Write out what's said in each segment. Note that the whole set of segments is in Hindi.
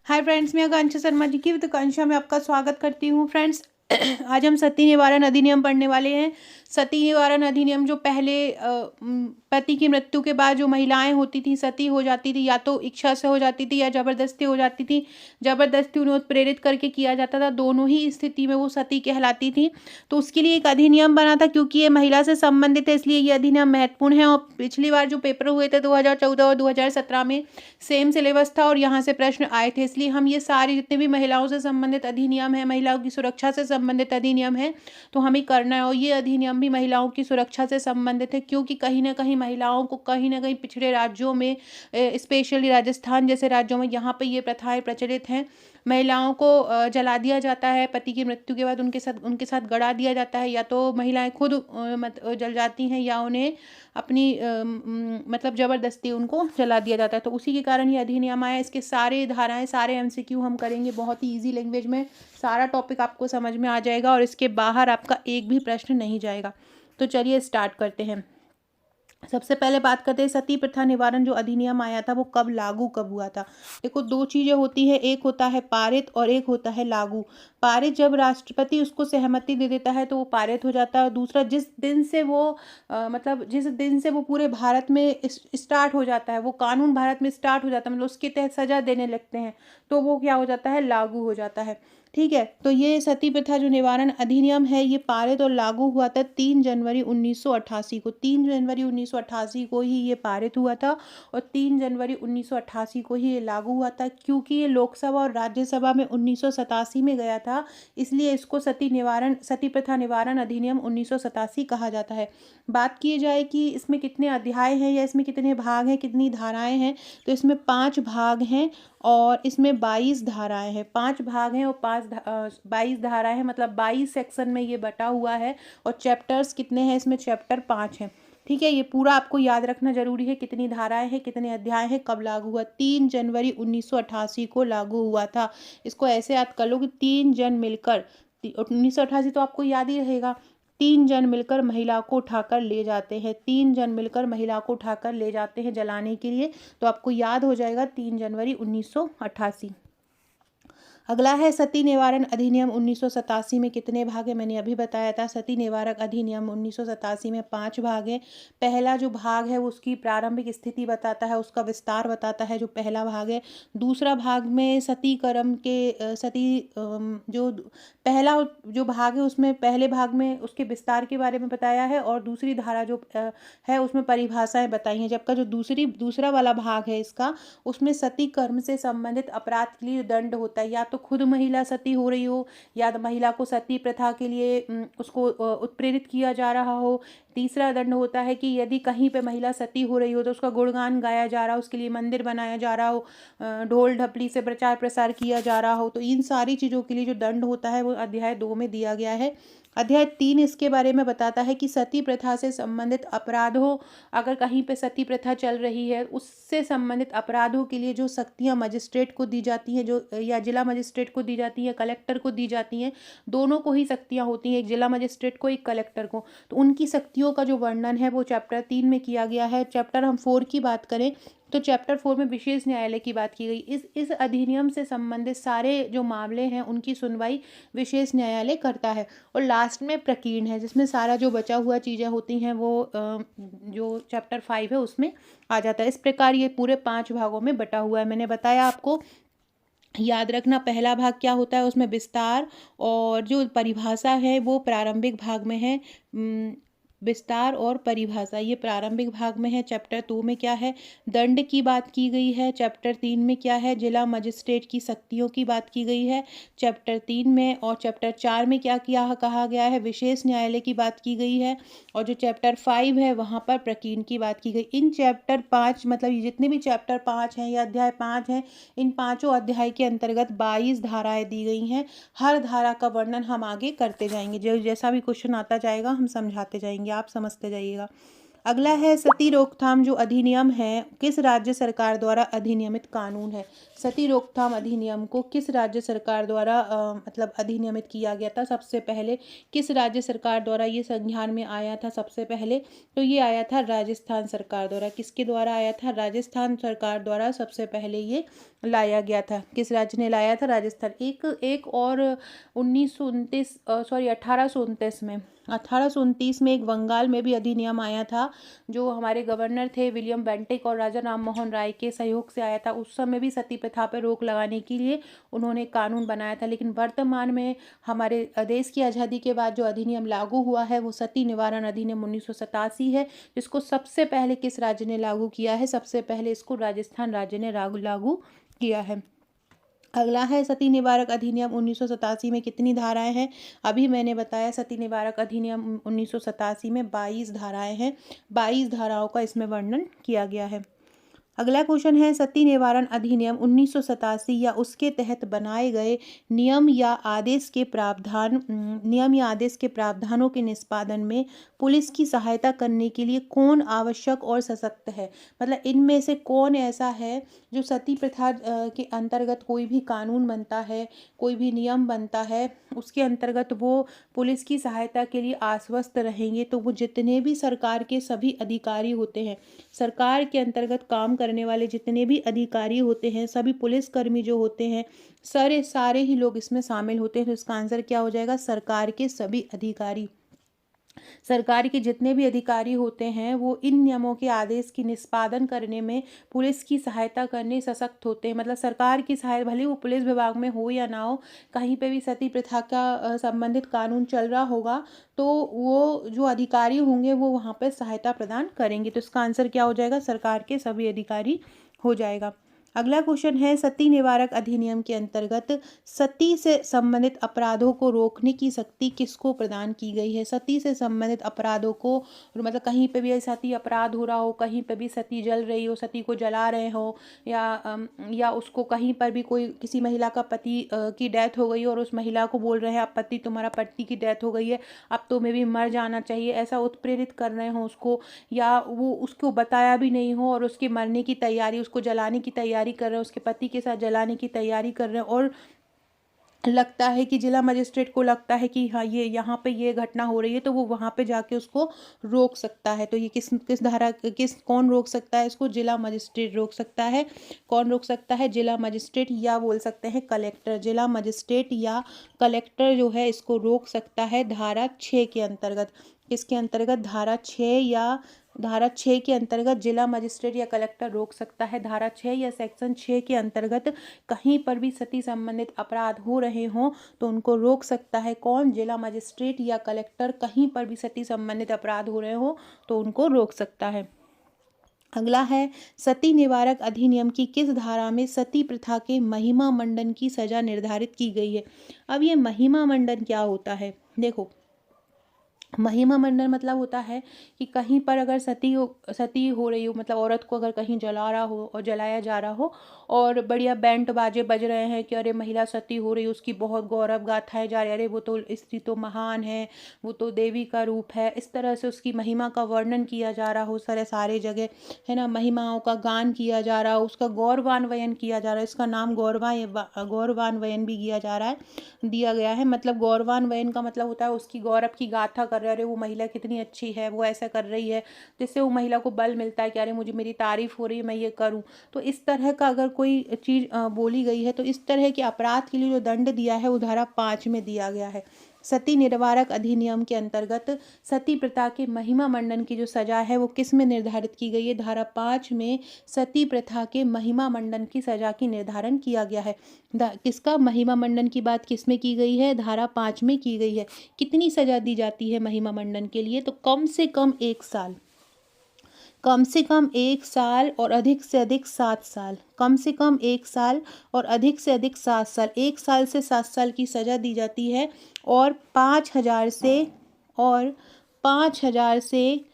हाय फ्रेंड्स, मैं आकांक्षा शर्मा जी की विद आकांक्षा में आपका स्वागत करती हूँ। फ्रेंड्स, आज हम सती निवारण अधिनियम पढ़ने वाले हैं। सती निवारण अधिनियम जो पहले पति की मृत्यु के बाद जो महिलाएं होती थी, सती हो जाती थी, या तो इच्छा से हो जाती थी या जबरदस्ती हो जाती थी। जबरदस्ती उन्हें उत्प्रेरित करके किया जाता था, दोनों ही स्थिति में वो सती कहलाती थी। तो उसके लिए एक अधिनियम बना था, क्योंकि ये महिला से संबंधित है, इसलिए ये अधिनियम महत्वपूर्ण है। और पिछली बार जो पेपर हुए थे 2014 और 2017 में सेम सिलेबस था और यहाँ से प्रश्न आए थे, इसलिए हम ये सारे जितने भी महिलाओं से संबंधित अधिनियम है, महिलाओं की सुरक्षा से संबंधित अधिनियम है, तो हमें करना है। और ये अधिनियम भी महिलाओं की सुरक्षा से संबंधित है, क्योंकि कहीं ना कहीं महिलाओं को कहीं ना कहीं पिछड़े राज्यों में, स्पेशली राजस्थान जैसे राज्यों में, यहाँ पे ये प्रथाएं प्रचलित हैं। महिलाओं को जला दिया जाता है, पति की मृत्यु के बाद उनके साथ गड़ा दिया जाता है, या तो महिलाएं खुद जल जाती हैं, या उन्हें अपनी मतलब ज़बरदस्ती उनको जला दिया जाता है। तो उसी के कारण ये अधिनियम आया। इसके सारे धाराएं, सारे एमसीक्यू हम करेंगे बहुत ही ईजी लैंग्वेज में। सारा टॉपिक आपको समझ में आ जाएगा और इसके बाहर आपका एक भी प्रश्न नहीं जाएगा। तो चलिए स्टार्ट करते हैं। सबसे पहले बात करते हैं सती प्रथा निवारण जो अधिनियम आया था वो कब हुआ था। देखो, दो चीजें होती है, एक होता है पारित और एक होता है लागू। पारित जब राष्ट्रपति उसको सहमति दे देता है तो वो पारित हो जाता है। और दूसरा, जिस दिन से वो मतलब जिस दिन से वो पूरे भारत में स्टार्ट हो जाता है, वो कानून भारत में स्टार्ट हो जाता है, मतलब उसके तहत सजा देने लगते हैं, तो वो क्या हो जाता है, लागू हो जाता है। ठीक है, तो ये सती प्रथा जो निवारण अधिनियम है ये पारित और लागू हुआ था 3 जनवरी 1988 को। 3 जनवरी 1988 को ही ये पारित हुआ था और 3 जनवरी 1988 को ही ये लागू हुआ था। क्योंकि ये लोकसभा और राज्यसभा में 1987 में गया था, इसलिए इसको सती प्रथा निवारण अधिनियम 1987 कहा जाता है। बात की जाए कि इसमें कितने अध्याय हैं या इसमें कितने भाग हैं, कितनी धाराएं हैं, तो इसमें 5 भाग हैं और इसमें 22 धाराएं हैं। 5 भाग हैं और 22 धाराएं हैं, मतलब 22 सेक्शन में ये बटा हुआ है। और चैप्टर्स कितने हैं इसमें, चैप्टर 5 हैं। ठीक है, ये पूरा आपको याद रखना जरूरी है, कितनी धाराएं हैं, कितने अध्याय हैं, कब लागू हुआ। 3 जनवरी 1988 को लागू हुआ था। इसको ऐसे याद कर लो कि 3 जन मिलकर, 1988 तो आपको याद ही रहेगा, 3 जन मिलकर महिला को उठाकर ले जाते हैं, 3 जन मिलकर महिला को उठाकर ले जाते हैं जलाने के लिए। तो आपको याद हो जाएगा 3 जनवरी 1988। अगला है सती निवारण अधिनियम 1987 में कितने भाग है, मैंने अभी बताया था। सती निवारक अधिनियम 1987 में 5 भाग है। पहला जो भाग है वो उसकी प्रारंभिक स्थिति बताता है, उसका विस्तार बताता है, जो पहला भाग है। दूसरा भाग में सती कर्म के जो पहला जो भाग है उसमें, पहले भाग में उसके विस्तार के बारे में बताया है और दूसरी धारा जो है उसमें परिभाषाएं बताई हैं। जबकि जो दूसरा वाला भाग है इसका, उसमें सती कर्म से संबंधित अपराध के लिए दंड होता है, या तो खुद महिला सती हो रही हो, या तो महिला को सती प्रथा के लिए उसको उत्प्रेरित किया जा रहा हो। तीसरा दंड होता है कि यदि कहीं पे महिला सती हो रही हो तो उसका गुणगान गाया जा रहा हो, उसके लिए मंदिर बनाया जा रहा हो, ढोल ढपली से प्रचार प्रसार किया जा रहा हो। तो इन सारी चीज़ों के लिए जो दंड होता है वो अध्याय 2 में दिया गया है। अध्याय 3 इसके बारे में बताता है कि सती प्रथा से संबंधित अपराधों, अगर कहीं पे सती प्रथा चल रही है, उससे संबंधित अपराधों के लिए जो शक्तियां मजिस्ट्रेट को दी जाती हैं, जो या जिला मजिस्ट्रेट को दी जाती हैं, कलेक्टर को दी जाती हैं, दोनों को ही शक्तियां होती हैं, एक जिला मजिस्ट्रेट को, एक कलेक्टर को। तो उनकी शक्तियों का जो वर्णन है वो चैप्टर 3 में किया गया है। चैप्टर हम 4 की बात करें तो चैप्टर 4 में विशेष न्यायालय की बात की गई। इस अधिनियम से संबंधित सारे जो मामले हैं उनकी सुनवाई विशेष न्यायालय करता है। और लास्ट में प्रकीर्ण है, जिसमें सारा जो बचा हुआ चीज़ें होती हैं वो जो चैप्टर 5 है उसमें आ जाता है। इस प्रकार ये पूरे 5 भागों में बटा हुआ है। मैंने बताया आपको, याद रखना, पहला भाग क्या होता है, उसमें विस्तार, और जो परिभाषा है वो प्रारंभिक भाग में है। विस्तार और परिभाषा ये प्रारंभिक भाग में है। चैप्टर 2 में क्या है, दंड की बात की गई है। चैप्टर 3 में क्या है, जिला मजिस्ट्रेट की शक्तियों की बात की गई है चैप्टर 3 में। और चैप्टर 4 में क्या किया कहा गया है, विशेष न्यायालय की बात की गई है। और जो चैप्टर 5 है वहाँ पर प्रकीर्ण की बात की गई। इन चैप्टर 5, मतलब ये जितने भी चैप्टर 5 हैं या अध्याय 5 हैं, इन पाँचों अध्याय के अंतर्गत 22 धाराएं दी गई हैं। हर धारा का वर्णन हम आगे करते जाएंगे, जो जैसा भी क्वेश्चन आता जाएगा हम समझाते जाएंगे, आप समझते जाइएगा। अगला है सती रोकथाम जो अधिनियम है किस राज्य सरकार द्वारा अधिनियमित कानून है। सती रोकथाम अधिनियम को किस राज्य सरकार द्वारा मतलब अधिनियमित किया गया था सबसे पहले, किस राज्य सरकार द्वारा ये संज्ञान में आया था सबसे पहले, तो ये आया था राजस्थान सरकार द्वारा। किसके द्वारा आया था? राजस्थान सरकार द्वारा सबसे पहले ये लाया गया था। किस राज्य ने लाया था? राजस्थान। एक और 1829 में एक बंगाल में भी अधिनियम आया था जो हमारे गवर्नर थे विलियम बेंटिक और राजा राम मोहन राय के सहयोग से आया था। उस समय भी सती प्रथा पर रोक लगाने के लिए उन्होंने कानून बनाया था। लेकिन वर्तमान में हमारे देश की आज़ादी के बाद जो अधिनियम लागू हुआ है वो सती निवारण अधिनियम 1987 है, जिसको सबसे पहले किस राज्य ने लागू किया है? सबसे पहले इसको राजस्थान राज्य ने लागू किया है। अगला है सती निवारक अधिनियम 1987 में कितनी धाराएं हैं? अभी मैंने बताया सती निवारक अधिनियम 1987 में 22 धाराएं हैं। 22 धाराओं का इसमें वर्णन किया गया है। अगला क्वेश्चन है सती निवारण अधिनियम 1987 या उसके तहत बनाए गए नियम या आदेश के प्रावधानों के निष्पादन में पुलिस की सहायता करने के लिए कौन आवश्यक और सशक्त है? मतलब इनमें से कौन ऐसा है जो सती प्रथा के अंतर्गत कोई भी कानून बनता है, कोई भी नियम बनता है, उसके अंतर्गत वो पुलिस की सहायता के लिए आश्वस्त रहेंगे? तो वो जितने भी सरकार के सभी अधिकारी होते हैं, सरकार के अंतर्गत काम करने वाले जितने भी अधिकारी होते हैं, सभी पुलिसकर्मी जो होते हैं, सारे ही लोग इसमें शामिल होते हैं। तो इसका आंसर क्या हो जाएगा? सरकार के सभी अधिकारी। सरकार के जितने भी अधिकारी होते हैं वो इन नियमों के आदेश की निष्पादन करने में पुलिस की सहायता करने सशक्त होते हैं। मतलब सरकार की सहायता, भले वो पुलिस विभाग में हो या ना हो, कहीं पे भी सती प्रथा का संबंधित कानून चल रहा होगा तो वो जो अधिकारी होंगे वो वहाँ पर सहायता प्रदान करेंगे। तो इसका आंसर क्या हो जाएगा? सरकार के सभी अधिकारी हो जाएगा। अगला क्वेश्चन है सती निवारक अधिनियम के अंतर्गत सती से संबंधित अपराधों को रोकने की शक्ति किसको प्रदान की गई है? सती से संबंधित अपराधों को, मतलब कहीं पे भी सती अपराध हो रहा हो, कहीं पे भी सती जल रही हो, सती को जला रहे हो, या उसको कहीं पर भी कोई किसी महिला का पति की डेथ हो गई और उस महिला को बोल रहे हैं अब तुम्हारा पति की डेथ हो गई है, अब तुम्हें भी मर जाना चाहिए, ऐसा उत्प्रेरित कर रहे हो उसको, या वो उसको बताया भी नहीं हो और उसके मरने की तैयारी, उसको जलाने की तैयारी कर रहे हैं, उसके पति के साथ जलाने की तैयारी कर रहे हैं, और लगता है कि जिला मजिस्ट्रेट को लगता है कि हाँ ये यहाँ पे ये घटना हो रही है, तो वो वहाँ पे जाके उसको रोक सकता है। तो ये कौन रोक सकता है इसको? जिला मजिस्ट्रेट रोक सकता है। कौन रोक सकता है? जिला मजिस्ट्रेट, या बोल सकते हैं कलेक्टर। जिला मजिस्ट्रेट या कलेक्टर जो है इसको रोक सकता है धारा 6 के अंतर्गत। किसके अंतर्गत? धारा 6 के अंतर्गत जिला मजिस्ट्रेट या कलेक्टर रोक सकता है। धारा 6 या सेक्शन 6 के अंतर्गत कहीं पर भी सती संबंधित अपराध हो रहे हों तो उनको रोक सकता है। कौन? जिला मजिस्ट्रेट या कलेक्टर कहीं पर भी सती संबंधित अपराध हो रहे हों तो उनको रोक सकता है। अगला है सती निवारक अधिनियम की किस धारा में सती प्रथा के महिमा मंडन की सजा निर्धारित की गई है? अब ये महिमा मंडन क्या होता है? देखो, महिमा मंडन मतलब होता है कि कहीं पर अगर सती हो रही हो, मतलब औरत को अगर कहीं जला रहा हो और जलाया जा रहा हो और बढ़िया बैंड बाजे बज रहे हैं कि अरे महिला सती हो रही है, उसकी बहुत गौरव गाथाएं जा रही है, अरे वो तो स्त्री तो महान है, वो तो देवी का रूप है, इस तरह से उसकी महिमा का वर्णन किया जा रहा हो सारे जगह, है ना, महिमाओं का गान किया जा रहा हो, उसका गौरवान्वयन किया जा रहा है। इसका नाम गौरवान्वयन भी दिया गया है। मतलब गौरवान्वयन का मतलब होता है उसकी गौरव की गाथा कर रहे हैं, अरे वो महिला कितनी अच्छी है, वो ऐसा कर रही है, जिससे वो महिला को बल मिलता है कि अरे मेरी तारीफ हो रही है, मैं ये करूं। तो इस तरह का अगर कोई चीज बोली गई है तो इस तरह के अपराध के लिए जो दंड दिया है वो धारा 5 में दिया गया है। सती निवारक अधिनियम के अंतर्गत सती प्रथा के महिमा मंडन की जो सजा है वो किस में निर्धारित की गई है? धारा 5 में सती प्रथा के महिमा मंडन की सजा की निर्धारण किया गया है। किसका महिमा मंडन की बात किस में की गई है? धारा 5 में की गई है। कितनी सजा दी जाती है महिमा मंडन के लिए? तो कम से कम 1 साल, कम से कम 1 साल और अधिक से अधिक 7 साल, कम से कम 1 साल और अधिक से अधिक 7 साल, 1 साल से 7 साल की सजा दी जाती है। और 5,000 से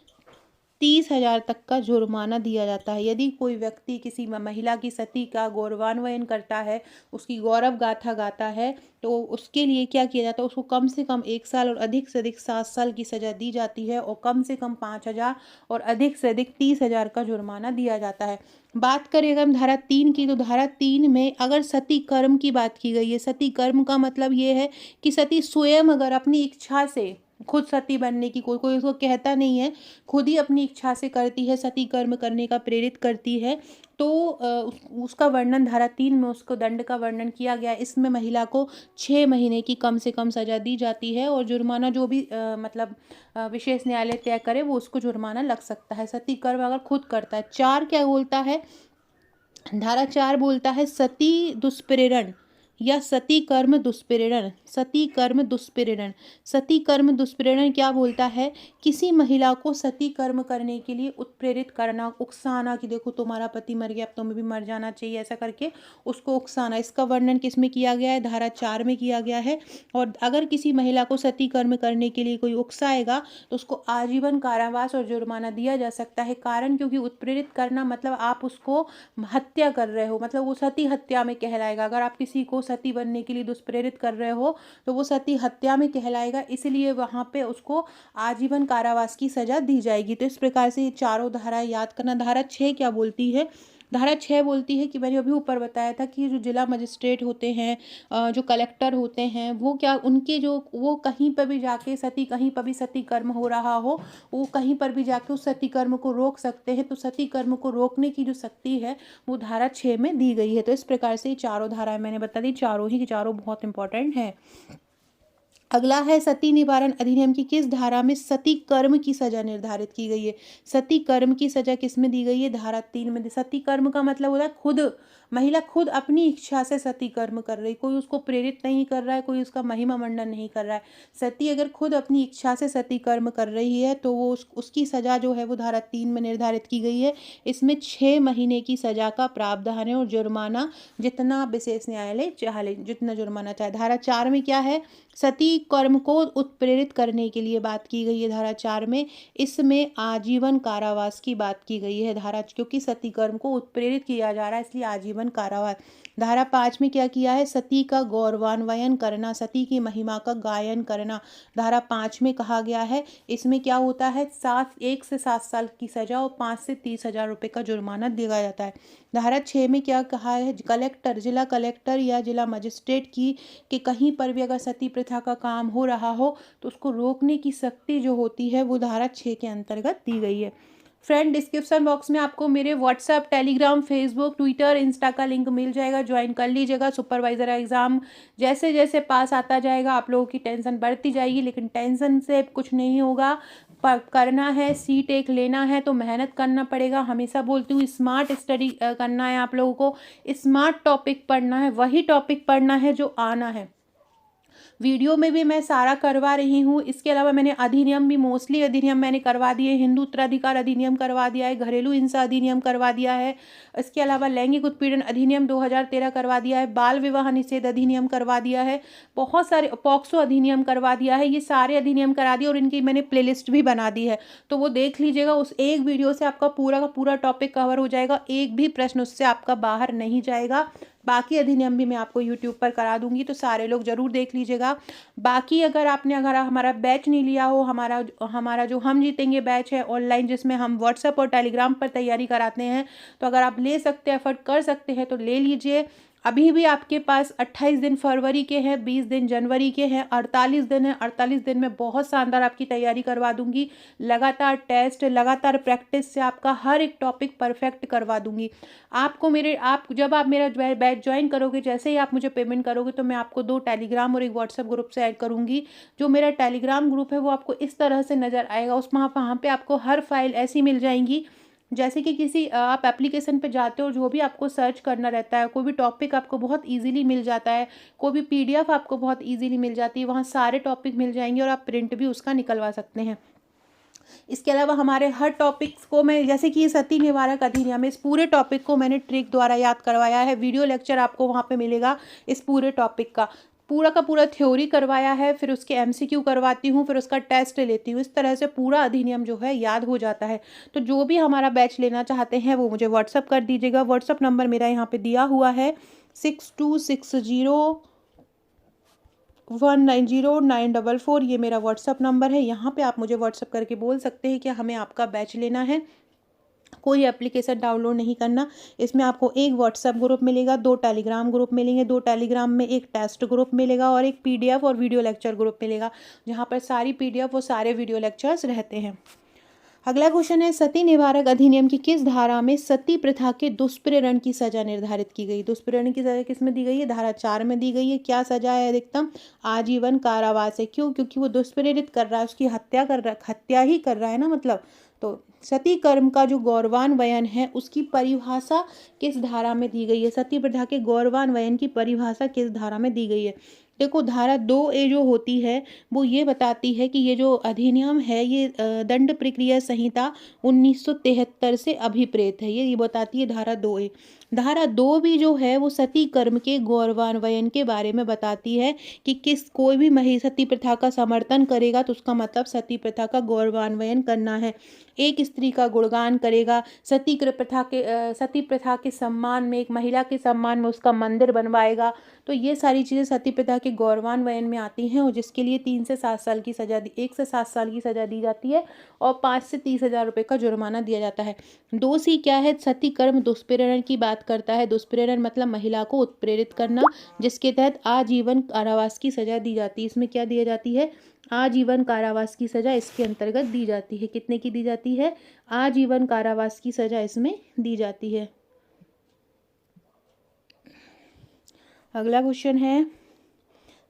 30,000 तक का जुर्माना दिया जाता है। यदि कोई व्यक्ति किसी महिला की सती का गौरवान्वयन करता है, उसकी गौरव गाथा गाता है, तो उसके लिए क्या किया जाता है, उसको कम से कम 1 साल और अधिक से अधिक 7 साल की सज़ा दी जाती है और कम से कम 5,000 और अधिक से अधिक 30,000 का जुर्माना दिया जाता है। बात करें अगर हम धारा 3 की, तो धारा 3 में अगर सती कर्म की बात की गई है, सती कर्म का मतलब ये है कि सती स्वयं अगर अपनी इच्छा से खुद सती बनने की, कोई कोई उसको कहता नहीं है, खुद ही अपनी इच्छा से करती है, सती कर्म करने का प्रेरित करती है, तो उसका वर्णन धारा 3 में उसको दंड का वर्णन किया गया है। इसमें महिला को 6 महीने की कम से कम सज़ा दी जाती है और जुर्माना जो भी मतलब विशेष न्यायालय तय करे वो उसको जुर्माना लग सकता है, सती कर्म अगर खुद करता है। 4 क्या बोलता है, धारा 4 बोलता है सती दुष्प्रेरण या सती कर्म दुष्प्रेरण। सती कर्म दुष्प्रेरण, सती कर्म दुष्प्रेरण क्या बोलता है, किसी महिला को सती कर्म करने के लिए उत्प्रेरित करना, उकसाना कि देखो तुम्हारा पति मर गया अब तुम्हें भी मर जाना चाहिए, ऐसा करके उसको उकसाना। इसका वर्णन किस में किया गया है, धारा 4 में किया गया है। और अगर किसी महिला को सती कर्म करने के लिए कोई उकसाएगा तो उसको आजीवन कारावास और जुर्माना दिया जा सकता है। कारण क्योंकि उत्प्रेरित करना मतलब आप उसको हत्या कर रहे हो, मतलब वो सती हत्या में कहलाएगा। अगर आप किसी को सती बनने के लिए दुष्प्रेरित कर रहे हो तो वो सती हत्या में कहलाएगा, इसलिए वहाँ पे उसको आजीवन कारावास की सजा दी जाएगी। तो इस प्रकार से ये चारों धाराएं याद करना। धारा 6 क्या बोलती है, धारा 6 बोलती है कि मैंने अभी ऊपर बताया था कि जो जिला मजिस्ट्रेट होते हैं, जो कलेक्टर होते हैं, वो क्या उनके जो वो कहीं पर भी जाके सती, कहीं पर भी सती कर्म हो रहा हो, वो कहीं पर भी जाके उस सती कर्म को रोक सकते हैं। तो सती कर्म को रोकने की जो शक्ति है वो धारा 6 में दी गई है। तो इस प्रकार से ये चारों धाराएं मैंने बता दी, चारों ही के चारों बहुत इंपॉर्टेंट है। अगला है सती निवारण अधिनियम की किस धारा में सती कर्म की सजा निर्धारित की गई है। सती कर्म की सजा किस में दी गई है, धारा 3 में। सती कर्म का मतलब होता है खुद महिला खुद अपनी इच्छा से सती कर्म कर रही, कोई उसको प्रेरित नहीं कर रहा है, कोई उसका महिमा मंडन नहीं कर रहा है। सती अगर खुद अपनी इच्छा से सती कर्म कर रही है तो वो उसकी सजा जो है वो धारा 3 में निर्धारित की गई है। इसमें 6 महीने की सजा का प्रावधान है और जुर्माना जितना विशेष न्यायालय चाहे जितना जुर्माना चाहे। धारा 4 में क्या है, सती कर्म को उत्प्रेरित करने के लिए बात की गई है धारा 4 में। इसमें आजीवन कारावास की बात की गई है धारा, क्योंकि सती कर्म को उत्प्रेरित किया जा रहा है इसलिए आजीवन कारावास। धारा 5 में क्या किया है, सती का गौरवान्वयन करना, सती की महिमा का गायन करना, धारा 5 में कहा गया है। इसमें क्या होता है, 1 से 7 साल की सजा और 5 से 30,000 रुपये का जुर्माना दिया जाता है। धारा 6 में क्या कहा है, कलेक्टर, जिला कलेक्टर या जिला मजिस्ट्रेट की कि कहीं पर भी अगर सती प्रथा का काम हो रहा हो तो उसको रोकने की शक्ति जो होती है वो धारा 6 के अंतर्गत दी गई है। फ्रेंड, डिस्क्रिप्शन बॉक्स में आपको मेरे WhatsApp, Telegram, Facebook, Twitter, Insta का लिंक मिल जाएगा, ज्वाइन कर लीजिएगा। सुपरवाइज़र एग्ज़ाम जैसे जैसे पास आता जाएगा आप लोगों की टेंशन बढ़ती जाएगी, लेकिन टेंशन से कुछ नहीं होगा। करना है, सीट एक लेना है तो मेहनत करना पड़ेगा। हमेशा बोलती हूँ स्मार्ट स्टडी करना है, आप लोगों को स्मार्ट टॉपिक पढ़ना है, वही टॉपिक पढ़ना है जो आना है। वीडियो में भी मैं सारा करवा रही हूँ। इसके अलावा मैंने अधिनियम भी, मोस्टली अधिनियम मैंने करवा दिए। हिंदू उत्तराधिकार अधिनियम करवा दिया है, घरेलू हिंसा अधिनियम करवा दिया है, इसके अलावा लैंगिक उत्पीड़न अधिनियम 2013 करवा दिया है, बाल विवाह निषेध अधिनियम करवा दिया है, बहुत सारे पॉक्सो अधिनियम करवा दिया है। ये सारे अधिनियम करा दिए और इनकी मैंने प्लेलिस्ट भी बना दी है, तो वो देख लीजिएगा। उस एक वीडियो से आपका पूरा का पूरा टॉपिक कवर हो जाएगा, एक भी प्रश्न उससे आपका बाहर नहीं जाएगा। बाकी अधिनियम भी मैं आपको यूट्यूब पर करा दूंगी, तो सारे लोग ज़रूर देख लीजिएगा। बाकी अगर हमारा बैच नहीं लिया हो, हमारा जो हम जीतेंगे बैच है ऑनलाइन, जिसमें हम व्हाट्सएप और टेलीग्राम पर तैयारी कराते हैं, तो अगर आप ले सकते हैं, एफर्ट कर सकते हैं तो ले लीजिए। अभी भी आपके पास 28 दिन फरवरी के हैं, 20 दिन जनवरी के हैं, 48 दिन है। 48 दिन में बहुत शानदार आपकी तैयारी करवा दूंगी। लगातार टेस्ट, लगातार प्रैक्टिस से आपका हर एक टॉपिक परफेक्ट करवा दूंगी। जब आप मेरा बैच ज्वाइन करोगे, जैसे ही आप मुझे पेमेंट करोगे, तो मैं आपको 2 टेलीग्राम और एक व्हाट्सएप ग्रुप से ऐड करूँगी। जो मेरा टेलीग्राम ग्रुप है वो आपको इस तरह से नज़र आएगा। वहाँ पे आपको हर फाइल ऐसी मिल जाएंगी जैसे कि किसी आप एप्लीकेशन पे जाते हो, जो भी आपको सर्च करना रहता है, कोई भी टॉपिक आपको बहुत इजीली मिल जाता है, कोई भी पीडीएफ आपको बहुत इजीली मिल जाती है, वहाँ सारे टॉपिक मिल जाएंगे और आप प्रिंट भी उसका निकलवा सकते हैं। इसके अलावा हमारे हर टॉपिक्स को मैं, जैसे कि ये सती निवारक अधिनियम, इस पूरे टॉपिक को मैंने ट्रिक द्वारा याद करवाया है। वीडियो लेक्चर आपको वहाँ पे मिलेगा इस पूरे टॉपिक का। पूरा का पूरा थ्योरी करवाया है, फिर उसके एमसीक्यू करवाती हूँ, फिर उसका टेस्ट लेती हूँ। इस तरह से पूरा अधिनियम जो है याद हो जाता है। तो जो भी हमारा बैच लेना चाहते हैं वो मुझे व्हाट्सअप कर दीजिएगा। व्हाट्सअप नंबर मेरा यहाँ पे दिया हुआ है 6260190944। ये मेरा व्हाट्सअप नंबर है। यहाँ पे आप मुझे व्हाट्सअप करके बोल सकते हैं कि हमें आपका बैच लेना है। कोई एप्लीकेशन डाउनलोड नहीं करना। इसमें आपको एक व्हाट्सएप ग्रुप मिलेगा, 2 टेलीग्राम ग्रुप मिलेंगे, 2 टेलीग्राम में एक टेस्ट ग्रुप मिलेगा और एक पीडीएफ और वीडियो लेक्चर ग्रुप मिलेगा, जहाँ पर सारी पीडीएफ और सारे वीडियो लेक्चर्स रहते हैं। अगला क्वेश्चन है, सती निवारक अधिनियम की किस धारा में सती प्रथा के दुष्प्रेरण की सजा निर्धारित की गई? दुष्प्रेरण की सजा किस में दी गई है? धारा 4 में दी गई है। क्या सजा है? अधिकतम आजीवन कारावास है। क्यों? क्योंकि वो दुष्प्रेरित कर रहा है, उसकी हत्या ही कर रहा है ना, मतलब। तो सती कर्म का जो गौरवान्वयन है उसकी परिभाषा किस धारा में दी गई है? सती प्रथा के गौरवान्वयन की परिभाषा किस धारा में दी गई है? देखो, धारा 2A जो होती है वो ये बताती है कि ये जो अधिनियम है ये दंड प्रक्रिया संहिता 1973 से अभिप्रेत है। ये बताती है धारा 2A। धारा 2B जो है वो सती कर्म के गौरवान्वयन के बारे में बताती है कि कोई भी सती प्रथा का समर्थन करेगा तो उसका मतलब सती प्रथा का गौरवान्वयन करना है। एक स्त्री का गुणगान करेगा, सती प्रथा के सम्मान में, एक महिला के सम्मान में उसका मंदिर बनवाएगा, तो ये सारी चीज़ें सती प्रथा के गौरवान्वयन में आती हैं। और जिसके लिए 1 से 7 साल की सजा दी जाती है और 5 से 30,000 रुपये का जुर्माना दिया जाता है। 2C क्या है? सती कर्म दुष्प्रेरण की बात करता है। दुष्प्रेरण मतलब महिला को उत्प्रेरित करना, जिसके तहत आजीवन कारावास की सजा दी जाती है। इसमें क्या दी जाती है? आजीवन कारावास की सजा इसके अंतर्गत दी जाती है। कितने की दी जाती है? आजीवन कारावास की सजा इसमें दी जाती है। अगला क्वेश्चन है,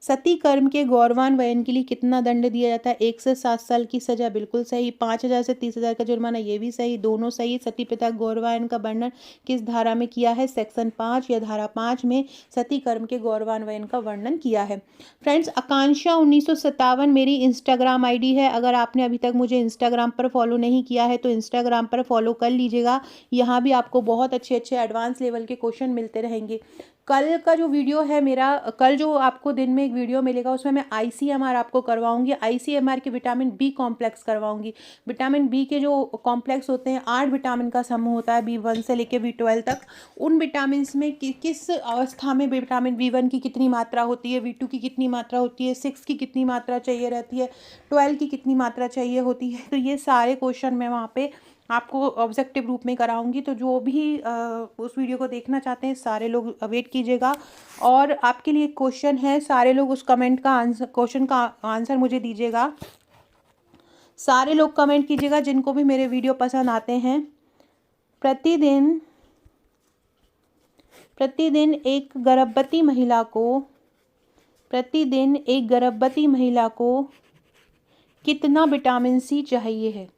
सती कर्म के गौरवान्वयन के लिए कितना दंड दिया जाता है? 1 से 7 साल की सजा, बिल्कुल सही। 5,000 से 30,000 का जुर्माना, ये भी सही, दोनों सही। सती प्रथा गौरवान्वयन का वर्णन किस धारा में किया है? सेक्शन 5 या धारा 5 में सती कर्म के गौरवान्वयन का वर्णन किया है। फ्रेंड्स, आकांक्षा 1957 मेरी इंस्टाग्राम आईडी है। अगर आपने अभी तक मुझे इंस्टाग्राम पर फॉलो नहीं किया है तो इंस्टाग्राम पर फॉलो कर लीजिएगा। यहाँ भी आपको बहुत अच्छे अच्छे एडवांस लेवल के क्वेश्चन मिलते रहेंगे। कल का जो वीडियो है मेरा, कल जो आपको दिन में एक वीडियो मिलेगा उसमें मैं ICMR आपको करवाऊंगी। ICMR के विटामिन B कॉम्प्लेक्स करवाऊंगी। विटामिन B के जो कॉम्प्लेक्स होते हैं, 8 विटामिन का समूह होता है, B1 से लेके B12 तक। उन विटामिन में किस अवस्था में विटामिन B1 की कितनी मात्रा होती है, B2 की कितनी मात्रा होती है, 6 की कितनी मात्रा चाहिए रहती है, 12 की कितनी मात्रा चाहिए होती है, तो ये सारे क्वेश्चन मैं वहाँ पे आपको ऑब्जेक्टिव रूप में कराऊंगी। तो जो भी उस वीडियो को देखना चाहते हैं सारे लोग वेट कीजिएगा। और आपके लिए क्वेश्चन है, सारे लोग उस क्वेश्चन का आंसर मुझे दीजिएगा। सारे लोग कमेंट कीजिएगा जिनको भी मेरे वीडियो पसंद आते हैं। प्रतिदिन एक गर्भवती महिला को कितना विटामिन सी चाहिए है?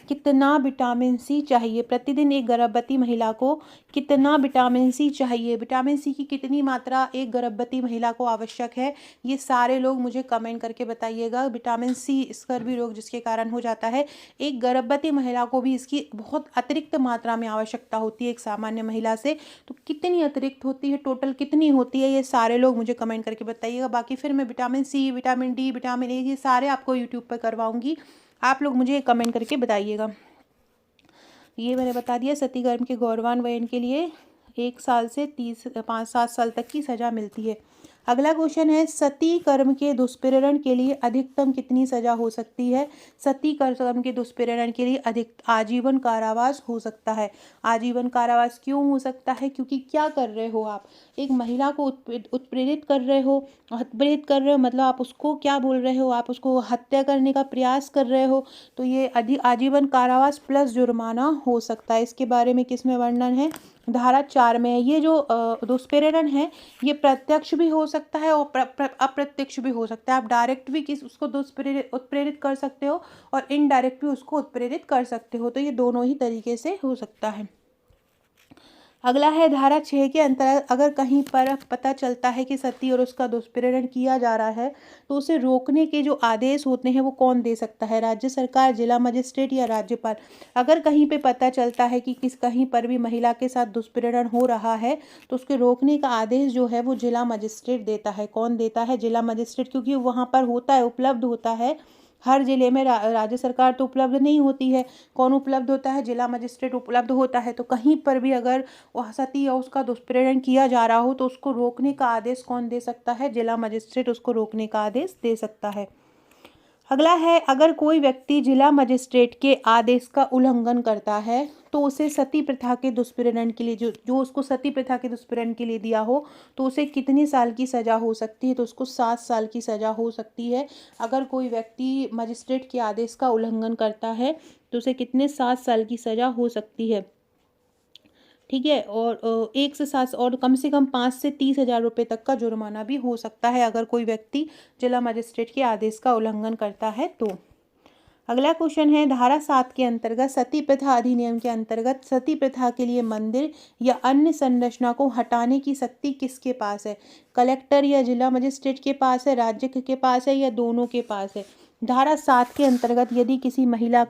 कितना विटामिन सी चाहिए? प्रतिदिन एक गर्भवती महिला को कितना विटामिन सी चाहिए? विटामिन सी की कितनी मात्रा एक गर्भवती महिला को आवश्यक है? ये सारे लोग मुझे कमेंट करके बताइएगा। विटामिन सी स्कर्वी रोग जिसके कारण हो जाता है, एक गर्भवती महिला को भी इसकी बहुत अतिरिक्त मात्रा में आवश्यकता होती है एक सामान्य महिला से। तो कितनी अतिरिक्त होती है, टोटल कितनी होती है, ये सारे लोग मुझे कमेंट करके बताइएगा। बाकी फिर मैं vitamin C, vitamin D, vitamin A, ये सारे आपको यूट्यूब पर करवाऊंगी। आप लोग मुझे कमेंट करके बताइएगा। ये मैंने बता दिया, सती कर्म के गौरवान्वयन के लिए 1 साल से 5-7 साल तक की सजा मिलती है। अगला क्वेश्चन है, सती कर्म के दुष्प्रेरण के लिए अधिकतम कितनी सजा हो सकती है? सती कर्म के दुष्प्रेरण के लिए आजीवन कारावास हो सकता है। आजीवन कारावास क्यों हो सकता है? क्योंकि क्या कर रहे हो आप? एक महिला को उत्प्रेरित कर रहे हो। मतलब आप उसको क्या बोल रहे हो? आप उसको हत्या करने का प्रयास कर रहे हो, तो ये आजीवन कारावास प्लस जुर्माना हो सकता है। इसके बारे में किस में वर्णन है? धारा 4 में है। ये जो दुष्प्रेरण है ये प्रत्यक्ष भी हो सकता है और अप्रत्यक्ष भी हो सकता है। आप डायरेक्ट भी उसको उत्प्रेरित कर सकते हो और इनडायरेक्ट भी उसको उत्प्रेरित कर सकते हो। तो ये दोनों ही तरीके से हो सकता है। अगला है धारा 6 के अंतर्गत अगर कहीं पर पता चलता है कि सती और उसका दुष्प्रेरण किया जा रहा है तो उसे रोकने के जो आदेश होते हैं वो कौन दे सकता है, राज्य सरकार, जिला मजिस्ट्रेट या राज्यपाल। अगर कहीं पे पता चलता है कि कहीं पर भी महिला के साथ दुष्प्रेरण हो रहा है तो उसके रोकने का आदेश जो है वो जिला मजिस्ट्रेट देता है। कौन देता है? जिला मजिस्ट्रेट, क्योंकि वहाँ पर होता है, उपलब्ध होता है। हर जिले में राज्य सरकार तो उपलब्ध नहीं होती है। कौन उपलब्ध होता है? जिला मजिस्ट्रेट उपलब्ध होता है। तो कहीं पर भी अगर वह सती या उसका दुष्प्रेरण किया जा रहा हो तो उसको रोकने का आदेश कौन दे सकता है? जिला मजिस्ट्रेट उसको रोकने का आदेश दे सकता है। अगला है अगर कोई व्यक्ति जिला मजिस्ट्रेट के आदेश का उल्लंघन करता है तो उसे सती प्रथा के दुष्प्रेरण के लिए जो उसको सती प्रथा के दुष्प्रेरण के लिए दिया हो तो उसे कितने साल की सज़ा हो सकती है? तो उसको 7 साल की सज़ा हो सकती है। अगर कोई व्यक्ति मजिस्ट्रेट के आदेश का उल्लंघन करता है तो उसे कितने 7 साल की सज़ा हो सकती है। ठीक है। और 1 से 7 और कम से कम 5 से 30,000 रुपये तक का जुर्माना भी हो सकता है अगर कोई व्यक्ति जिला मजिस्ट्रेट के आदेश का उल्लंघन करता है तो। अगला क्वेश्चन है धारा 7 के अंतर्गत सती प्रथा अधिनियम के अंतर्गत सती प्रथा के लिए मंदिर या अन्य संरचना को हटाने की शक्ति किसके पास है? कलेक्टर या जिला मजिस्ट्रेट के पास है, राज्य के पास है या दोनों के पास है? धारा 7 के अंतर्गत यदि किसी महिला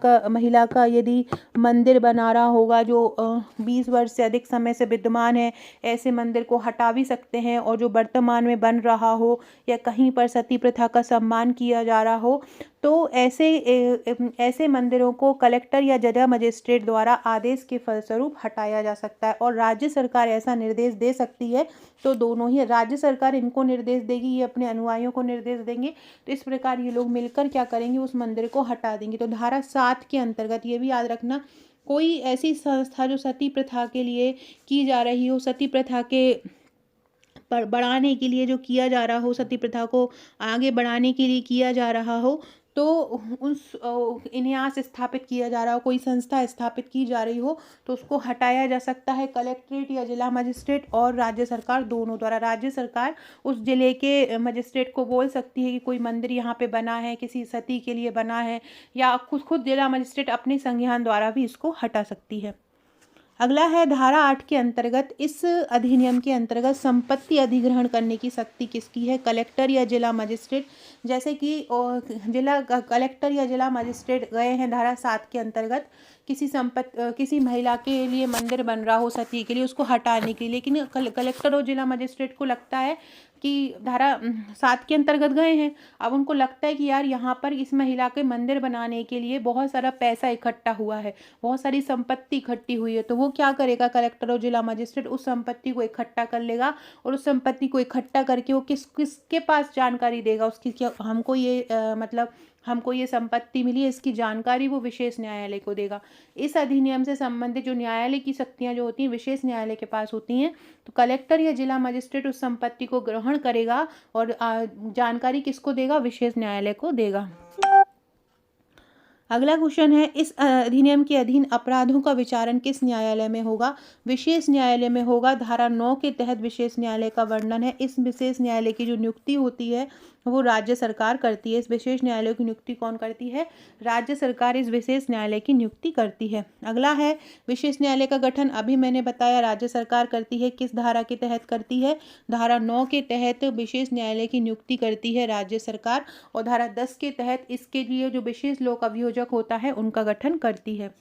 का यदि मंदिर बना रहा होगा जो 20 वर्ष से अधिक समय से विद्यमान है, ऐसे मंदिर को हटा भी सकते हैं। और जो वर्तमान में बन रहा हो या कहीं पर सती प्रथा का सम्मान किया जा रहा हो तो ऐसे मंदिरों को कलेक्टर या जिला मजिस्ट्रेट द्वारा आदेश के फलस्वरूप हटाया जा सकता है। और राज्य सरकार ऐसा निर्देश दे सकती है। तो दोनों ही, राज्य सरकार इनको निर्देश देगी, ये अपने अनुयायियों को निर्देश देंगे। तो इस प्रकार ये लोग मिलकर क्या करेंगे? उस मंदिर को हटा देंगे। तो धारा 7 के अंतर्गत ये भी याद रखना, कोई ऐसी संस्था जो सती प्रथा के लिए की जा रही हो, सती प्रथा के बढ़ाने के लिए जो किया जा रहा हो, सती प्रथा को आगे बढ़ाने के लिए किया जा रहा हो, तो उस न्यास स्थापित किया जा रहा हो, कोई संस्था स्थापित की जा रही हो तो उसको हटाया जा सकता है कलेक्ट्रेट या जिला मजिस्ट्रेट और राज्य सरकार दोनों द्वारा। राज्य सरकार उस जिले के मजिस्ट्रेट को बोल सकती है कि कोई मंदिर यहाँ पे बना है, किसी सती के लिए बना है, या खुद जिला मजिस्ट्रेट अपने संज्ञान द्वारा भी इसको हटा सकती है। अगला है धारा 8 के अंतर्गत इस अधिनियम के अंतर्गत संपत्ति अधिग्रहण करने की शक्ति किसकी है? कलेक्टर या जिला मजिस्ट्रेट। जैसे कि कलेक्टर या जिला मजिस्ट्रेट गए हैं धारा 7 के अंतर्गत किसी महिला के लिए मंदिर बन रहा हो सती के लिए, उसको हटाने के लिए, लेकिन कलेक्टर और जिला मजिस्ट्रेट को लगता है कि धारा 7 के अंतर्गत गए हैं, अब उनको लगता है कि यार यहाँ पर इस महिला के मंदिर बनाने के लिए बहुत सारा पैसा इकट्ठा हुआ है, बहुत सारी संपत्ति इकट्ठी हुई है। तो वो क्या करेगा? कलेक्टर और जिला मजिस्ट्रेट उस संपत्ति को इकट्ठा कर लेगा और उस संपत्ति को इकट्ठा करके वो किसके पास जानकारी देगा उसकी, क्या हमको ये संपत्ति मिली है, इसकी जानकारी वो विशेष न्यायालय को देगा। इस अधिनियम से संबंधित जो न्यायालय की शक्तियाँ जो होती हैं विशेष न्यायालय के पास होती हैं। तो कलेक्टर या जिला मजिस्ट्रेट उस संपत्ति को ग्रहण करेगा और जानकारी किसको देगा? विशेष न्यायालय को देगा। अगला क्वेश्चन है इस अधिनियम के अधीन अपराधों का विचारण किस न्यायालय में होगा? विशेष न्यायालय में होगा। धारा 9 के तहत विशेष न्यायालय का वर्णन है। इस विशेष न्यायालय की जो नियुक्ति होती है वो राज्य सरकार करती है। इस विशेष न्यायालय की नियुक्ति कौन करती है? राज्य सरकार इस विशेष न्यायालय की नियुक्ति करती है। अगला है विशेष न्यायालय का गठन, अभी मैंने बताया राज्य सरकार करती है। किस धारा के तहत करती है? धारा 9 के तहत विशेष न्यायालय की नियुक्ति करती है राज्य सरकार। और धारा 10 के तहत इसके लिए जो विशेष लोक अभियोजक होता है उनका गठन करती है।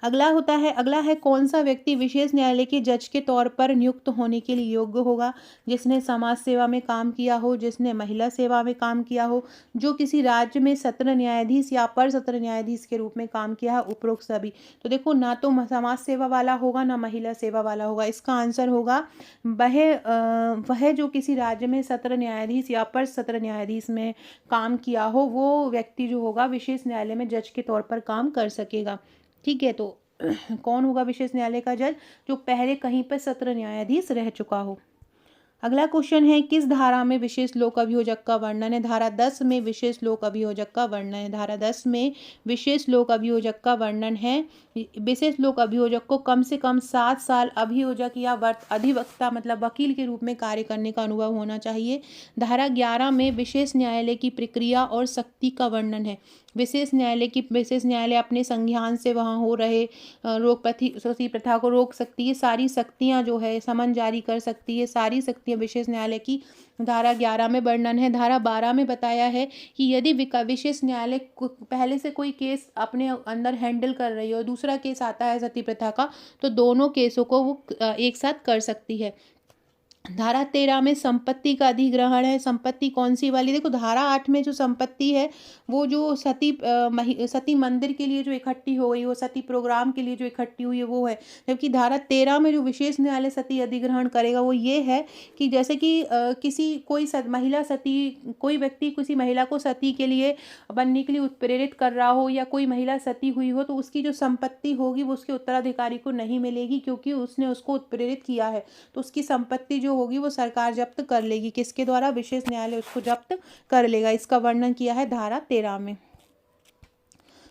अगला है कौन सा व्यक्ति विशेष न्यायालय के जज के तौर पर नियुक्त होने के लिए योग्य होगा? जिसने समाज सेवा में काम किया हो, जिसने महिला सेवा में काम किया हो, जो किसी राज्य में सत्र न्यायाधीश या अपर सत्र न्यायाधीश के रूप में काम किया है, उपरोक्त सभी। तो देखो, ना तो समाज सेवा वाला होगा ना महिला सेवा वाला होगा। इसका आंसर होगा वह जो किसी राज्य में सत्र न्यायाधीश या अपर सत्र न्यायाधीश में काम किया हो वो व्यक्ति जो होगा विशेष न्यायालय में जज के तौर पर काम कर सकेगा। ठीक है, तो कौन होगा विशेष न्यायालय का जज? जो पहले कहीं पर सत्र न्यायाधीश रह चुका हो। अगला क्वेश्चन है, किस धारा में विशेष लोक अभियोजक का वर्णन है? धारा 10 में विशेष लोक अभियोजक का वर्णन है। धारा 10 में विशेष लोक अभियोजक का वर्णन है। विशेष लोक अभियोजक को कम से कम 7 साल अभियोजक या अधिवक्ता मतलब वकील के रूप में कार्य करने का अनुभव होना चाहिए। धारा 11 में विशेष न्यायालय की प्रक्रिया और शक्ति का वर्णन है। विशेष न्यायालय अपने संज्ञान से वहाँ हो रहे सती प्रथा को रोक सकती है। सारी शक्तियाँ जो है समन जारी कर सकती है। सारी शक्तियाँ विशेष न्यायालय की धारा 11 में वर्णन है। धारा 12 में बताया है कि यदि विशेष न्यायालय पहले से कोई केस अपने अंदर हैंडल कर रही हो, दूसरा केस आता है सती प्रथा का, तो दोनों केसों को वो एक साथ कर सकती है। धारा 13 में संपत्ति का अधिग्रहण है। संपत्ति कौन सी वाली? देखो, धारा 8 में जो संपत्ति है वो जो सती मंदिर के लिए जो इकट्ठी हो गई, वो सती प्रोग्राम के लिए जो इकट्ठी हुई है वो है। जबकि धारा 13 में जो विशेष न्यायालय सती अधिग्रहण करेगा वो ये है कि जैसे कि कोई व्यक्ति किसी महिला को सती के लिए बनने के लिए उत्प्रेरित कर रहा हो, या कोई महिला सती हुई हो, तो उसकी जो संपत्ति होगी वो उसके उत्तराधिकारी को नहीं मिलेगी, क्योंकि उसने उसको उत्प्रेरित किया है। तो उसकी संपत्ति जो होगी वो सरकार जब्त कर लेगी। किसके द्वारा? विशेष न्यायालय उसको जब्त कर लेगा। इसका वर्णन किया है धारा 13 में।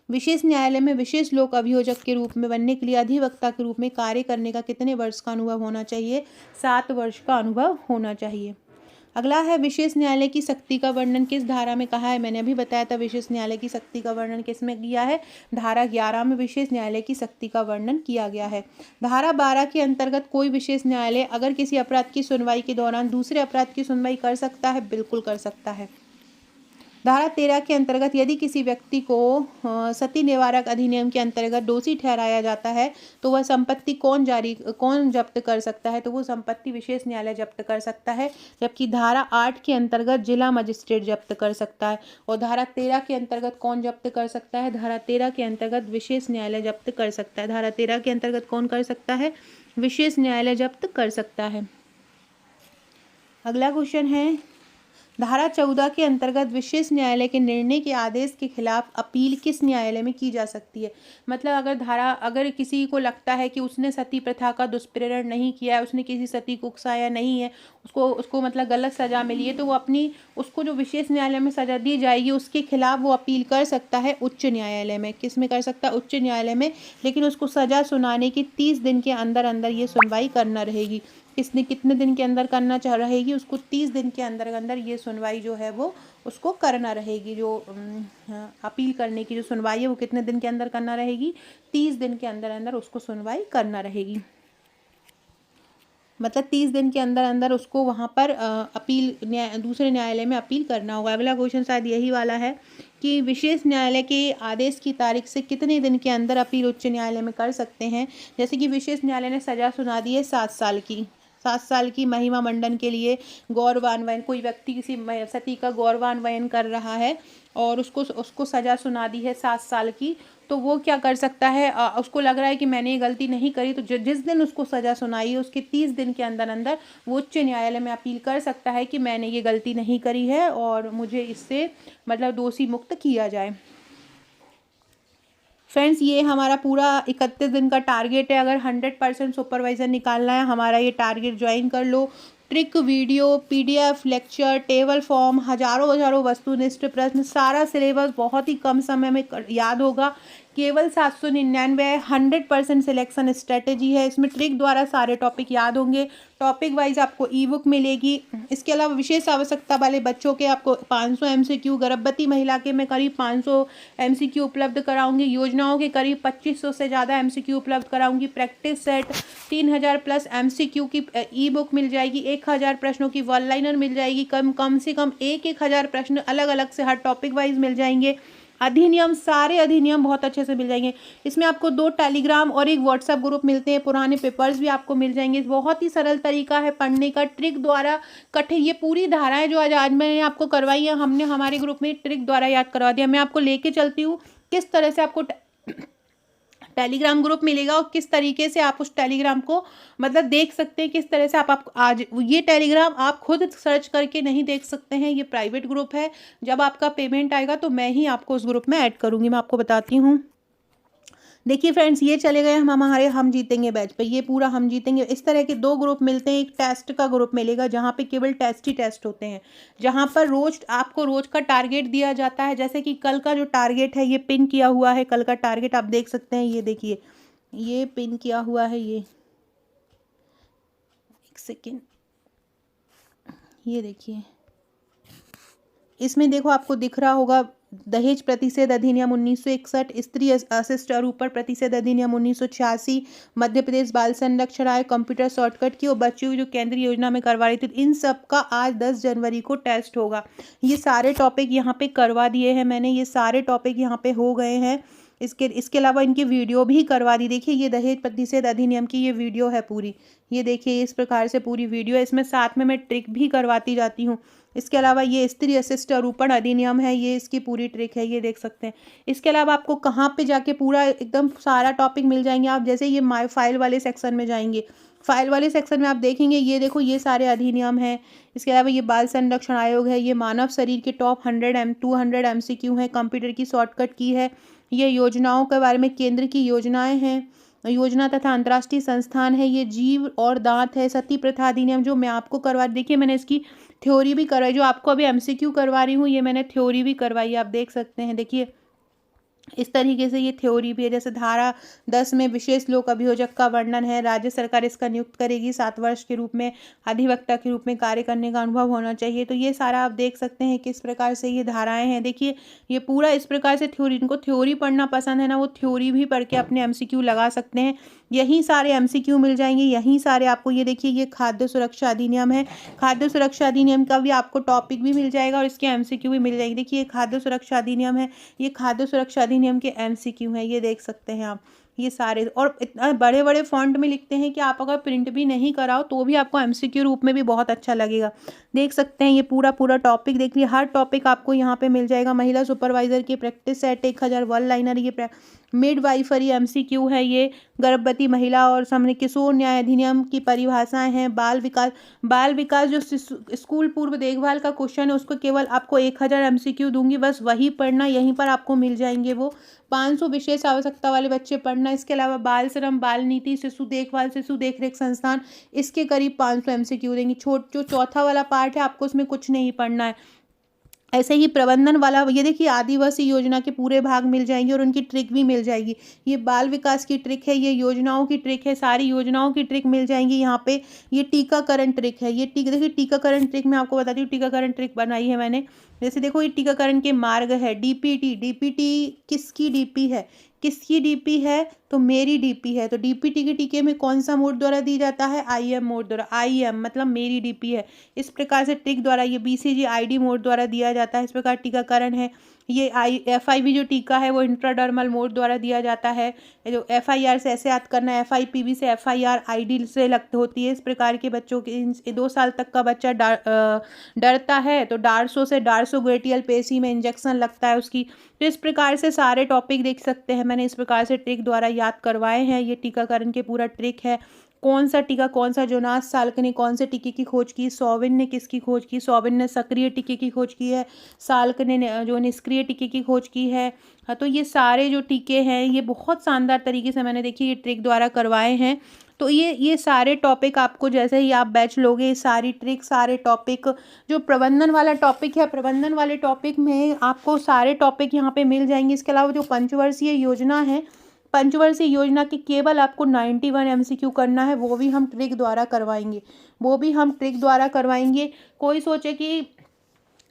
विशेष न्यायालय में विशेष लोक अभियोजक के रूप में बनने के लिए अधिवक्ता के रूप में कार्य करने का कितने वर्ष का अनुभव होना चाहिए? 7 वर्ष का अनुभव होना चाहिए। अगला है, विशेष न्यायालय की शक्ति का वर्णन किस धारा में कहा है? मैंने अभी बताया था विशेष न्यायालय की शक्ति का वर्णन किस में किया है? धारा 11 में विशेष न्यायालय की शक्ति का वर्णन किया गया है। धारा 12 के अंतर्गत कोई विशेष न्यायालय अगर किसी अपराध की सुनवाई के दौरान दूसरे अपराध की सुनवाई कर सकता है? बिल्कुल कर सकता है। धारा 13 के अंतर्गत यदि किसी व्यक्ति को सती निवारक अधिनियम के अंतर्गत दोषी ठहराया जाता है तो वह संपत्ति कौन जब्त कर सकता है? तो वो संपत्ति विशेष न्यायालय जब्त कर सकता है। जबकि धारा 8 के अंतर्गत जिला मजिस्ट्रेट जब्त कर सकता है। और धारा 13 के अंतर्गत कौन जब्त कर सकता है? धारा 13 के अंतर्गत विशेष न्यायालय जब्त कर सकता है। धारा 13 के अंतर्गत कौन कर सकता है? विशेष न्यायालय जब्त कर सकता है। अगला क्वेश्चन है, धारा 14 के अंतर्गत विशेष न्यायालय के निर्णय के आदेश के खिलाफ अपील किस न्यायालय में की जा सकती है? मतलब अगर किसी को लगता है कि उसने सती प्रथा का दुष्प्रेरण नहीं किया है, उसने किसी सती को उकसाया नहीं है, उसको मतलब गलत सजा मिली है, तो वो उसको जो विशेष न्यायालय में सजा दी जाएगी उसके खिलाफ वो अपील कर सकता है उच्च न्यायालय में। किस में कर सकता है? उच्च न्यायालय में। लेकिन उसको सजा सुनाने की 30 दिन के अंदर अंदर ये सुनवाई करना रहेगी। कितने दिन के अंदर करना चाह रहेगी? उसको 30 दिन के अंदर अंदर ये सुनवाई जो है वो उसको करना रहेगी। जो अपील करने की जो सुनवाई है वो कितने दिन के अंदर करना रहेगी? 30 दिन के अंदर अंदर उसको सुनवाई करना रहेगी। मतलब 30 दिन के अंदर अंदर उसको वहाँ पर दूसरे न्यायालय में अपील करना होगा। अगला क्वेश्चन शायद यही वाला है कि विशेष न्यायालय के आदेश की तारीख से कितने दिन के अंदर अपील उच्च न्यायालय में कर सकते हैं? जैसे कि विशेष न्यायालय ने सजा सुना दी है 7 साल की। 7 साल की महिमा मंडन के लिए गौरवान्वयन, कोई व्यक्ति किसी सती का गौरवान्वयन कर रहा है और उसको सजा सुना दी है 7 साल की, तो वो क्या कर सकता है? उसको लग रहा है कि मैंने ये गलती नहीं करी, तो जिस दिन उसको सजा सुनाई है उसके 30 दिन के अंदर अंदर वो उच्च न्यायालय में अपील कर सकता है कि मैंने ये गलती नहीं करी है और मुझे इससे मतलब दोषी मुक्त किया जाए। फ्रेंड्स, ये हमारा पूरा 31 दिन का टारगेट है। अगर 100% सुपरवाइज़र निकालना है, हमारा ये टारगेट ज्वाइन कर लो। Trick video, PDF, lecture, table form, हजारों वस्तुनिष्ठ प्रश्न, सारा सिलेबस बहुत ही कम समय में याद होगा। केवल 799 100% सिलेक्शन स्ट्रेटेजी है। इसमें ट्रिक द्वारा सारे टॉपिक याद होंगे। टॉपिक वाइज आपको ई बुक मिलेगी। इसके अलावा विशेष आवश्यकता वाले बच्चों के आपको 500 MCQ, गर्भवती महिला के मैं करीब 500 MCQ उपलब्ध कराऊंगी। योजनाओं के करीब 2500 से ज़्यादा MCQ उपलब्ध कराऊंगी। प्रैक्टिस सेट 3000 प्लस MCQ की ई बुक मिल जाएगी। 1000 प्रश्नों की वन लाइनर मिल जाएगी। कम से कम 1000 प्रश्न अलग अलग से हर टॉपिक वाइज मिल जाएंगे। अधिनियम, सारे अधिनियम बहुत अच्छे से मिल जाएंगे। इसमें आपको 2 टेलीग्राम और 1 व्हाट्सएप ग्रुप मिलते हैं। पुराने पेपर्स भी आपको मिल जाएंगे। बहुत ही सरल तरीका है पढ़ने का। ट्रिक द्वारा कठिन ये पूरी धाराएं जो आज मैंने आपको करवाई है, हमने हमारे ग्रुप में ट्रिक द्वारा याद करवा दिया। मैं आपको लेके चलती हूँ किस तरह से आपको टेलीग्राम ग्रुप मिलेगा और किस तरीके से आप उस टेलीग्राम को मतलब देख सकते हैं। किस तरह से आप आज ये टेलीग्राम आप खुद सर्च करके नहीं देख सकते हैं, ये प्राइवेट ग्रुप है। जब आपका पेमेंट आएगा तो मैं ही आपको उस ग्रुप में ऐड करूँगी। मैं आपको बताती हूँ। देखिए फ्रेंड्स, ये चले गए हम हमारे हम जीतेंगे बैच पे। ये पूरा हम जीतेंगे, इस तरह के 2 ग्रुप मिलते हैं। एक टेस्ट का ग्रुप मिलेगा जहाँ पे केवल टेस्ट ही टेस्ट होते हैं, जहाँ पर रोज आपको रोज का टारगेट दिया जाता है। जैसे कि कल का जो टारगेट है ये पिन किया हुआ है, कल का टारगेट आप देख सकते हैं। ये देखिए, ये पिन किया हुआ है। ये एक सेकेंड, ये देखिए, इसमें देखो आपको दिख रहा होगा, दहेज प्रतिषेध अधिनियम 1961, स्त्री अशिष्ट और ऊपर प्रतिषेध अधिनियम 1986, मध्य प्रदेश बाल संरक्षण आयोग, कंप्यूटर शॉर्टकट की और बच्चों की जो केंद्रीय योजना में करवा रही थी, इन सब का आज 10 जनवरी को टेस्ट होगा। ये सारे टॉपिक यहाँ पे करवा दिए हैं मैंने, ये सारे टॉपिक यहाँ पे हो गए हैं। इसके अलावा इनकी वीडियो भी करवा दी। देखिए, ये दहेज प्रतिषेध अधिनियम की ये वीडियो है पूरी। ये देखिए, इस प्रकार से पूरी वीडियो है। इसमें साथ में मैं ट्रिक भी करवाती जाती हूँ। इसके अलावा ये स्त्री अशिष्ट आरोपण अधिनियम है, ये इसकी पूरी ट्रिक है, ये देख सकते हैं। इसके अलावा आपको कहाँ पे जाके पूरा एकदम सारा टॉपिक मिल जाएंगे। आप जैसे ये माय फाइल वाले सेक्शन में जाएंगे, फाइल वाले सेक्शन में आप देखेंगे, ये देखो, ये सारे अधिनियम हैं। इसके अलावा ये बाल संरक्षण आयोग है, ये मानव शरीर के टॉप 200 MCQ हैं, कंप्यूटर की शॉर्टकट की है, ये योजनाओं के बारे में, केंद्र की योजनाएं हैं, योजना तथा अंतर्राष्ट्रीय संस्थान है, ये जीव और दांत है, सती प्रथा अधिनियम जो मैं आपको करवा, देखिए मैंने इसकी थ्योरी भी करवाई। जो आपको अभी MCQ करवा रही हूँ, ये मैंने थ्योरी भी करवाई, आप देख सकते हैं। देखिए, इस तरीके से ये थ्योरी भी है। जैसे धारा 10 में विशेष लोक अभियोजक का वर्णन है, राज्य सरकार इसका नियुक्त करेगी, 7 वर्ष के रूप में अधिवक्ता के रूप में कार्य करने का अनुभव होना चाहिए। तो ये सारा आप देख सकते हैं किस प्रकार से ये धाराएं हैं। देखिए, ये पूरा इस प्रकार से थ्योरी, इनको थ्योरी पढ़ना पसंद है ना, वो थ्योरी भी पढ़ के अपने MCQ लगा सकते हैं। यही सारे MCQ मिल जाएंगे, यही सारे आपको। ये देखिए, ये खाद्य सुरक्षा अधिनियम है, खाद्य सुरक्षा अधिनियम का भी आपको टॉपिक भी मिल जाएगा और इसके MCQ भी मिल जाएंगे। देखिए, ये खाद्य सुरक्षा अधिनियम है, ये खाद्य सुरक्षा अधिनियम के MCQ हैं, ये देख सकते हैं आप। ये सारे, और इतना बड़े बड़े फॉन्ट में लिखते हैं कि आप अगर प्रिंट भी नहीं कराओ तो भी आपको MCQ रूप में भी बहुत अच्छा लगेगा। देख सकते हैं, ये पूरा पूरा टॉपिक देखिए, हर टॉपिक आपको यहाँ पे मिल जाएगा। महिला सुपरवाइजर की प्रैक्टिस सेट 1000 वन लाइनर, ये मिडवाइफरी MCQ है, ये गर्भवती महिला और सामने किशोर न्याय अधिनियम की परिभाषाएं हैं। बाल विकास जो स्कूल पूर्व देखभाल का क्वेश्चन है, उसको केवल आपको 1000 MCQ दूंगी, बस वही पढ़ना, यहीं पर आपको मिल जाएंगे वो। 500 विशेष आवश्यकता वाले बच्चे पढ़ना। इसके अलावा बाल श्रम, बाल नीति, शिशु देखभाल, शिशु देखरेख संस्थान, इसके करीब 500 MCQ देंगी। जो चौथा वाला पार्ट है, आपको उसमें कुछ नहीं पढ़ना है। ऐसे ही प्रबंधन वाला, ये देखिए, आदिवासी योजना के पूरे भाग मिल जाएंगे और उनकी ट्रिक भी मिल जाएगी। ये बाल विकास की ट्रिक है, ये योजनाओं की ट्रिक है, सारी योजनाओं की ट्रिक मिल जाएंगी यहाँ पे। ये टीकाकरण ट्रिक है, ये देखिए, टीकाकरण ट्रिक मैं आपको बताती हूँ। टीकाकरण ट्रिक बनाई है मैंने। जैसे देखो, ये टीकाकरण के मार्ग है। DPT किसकी DP है, किसकी DP है, तो मेरी DP है। तो DPT के टीके में कौन सा मोड द्वारा दी जाता है, IM मोड द्वारा। IM मतलब मेरी DP है। इस प्रकार से ट्रिक द्वारा, ये BCG ID मोड द्वारा दिया जाता है। इस प्रकार टीकाकरण है। ये FIV जो टीका है वो इंट्राडर्मल मोड द्वारा दिया जाता है। जो FIR से ऐसे याद करना है, FIPV से FIR ID से लगती होती है। इस प्रकार के बच्चों के 2 साल तक का बच्चा डरता है तो डार्सोग्रेटियल पेशी में इंजेक्शन लगता है उसकी। तो इस प्रकार से सारे टॉपिक देख सकते हैं, मैंने इस प्रकार से ट्रिक द्वारा याद करवाए हैं। ये टीकाकरण के पूरा ट्रिक है। कौन सा टीका, कौन सा, जोनास साल्क ने कौन से टीके की खोज की, सॉविन ने किसकी खोज की, सॉविन ने सक्रिय टीके की खोज की है, साल्क ने जो निष्क्रिय टीके की खोज की है। हाँ, तो ये सारे जो टीके हैं, ये बहुत शानदार तरीके से मैंने देखिए ये ट्रिक द्वारा करवाए हैं। तो ये सारे टॉपिक आपको जैसे ही आप बैच लोगे, ये सारी ट्रिक, सारे टॉपिक, जो प्रबंधन वाला टॉपिक है, प्रबंधन वाले टॉपिक में आपको सारे टॉपिक यहाँ पे मिल जाएंगे। इसके अलावा जो पंचवर्षीय योजना है, पंचवर्षीय योजना की केवल आपको 91 MCQ करना है, वो भी हम ट्रिक द्वारा करवाएंगे, वो भी हम ट्रिक द्वारा करवाएंगे। कोई सोचे कि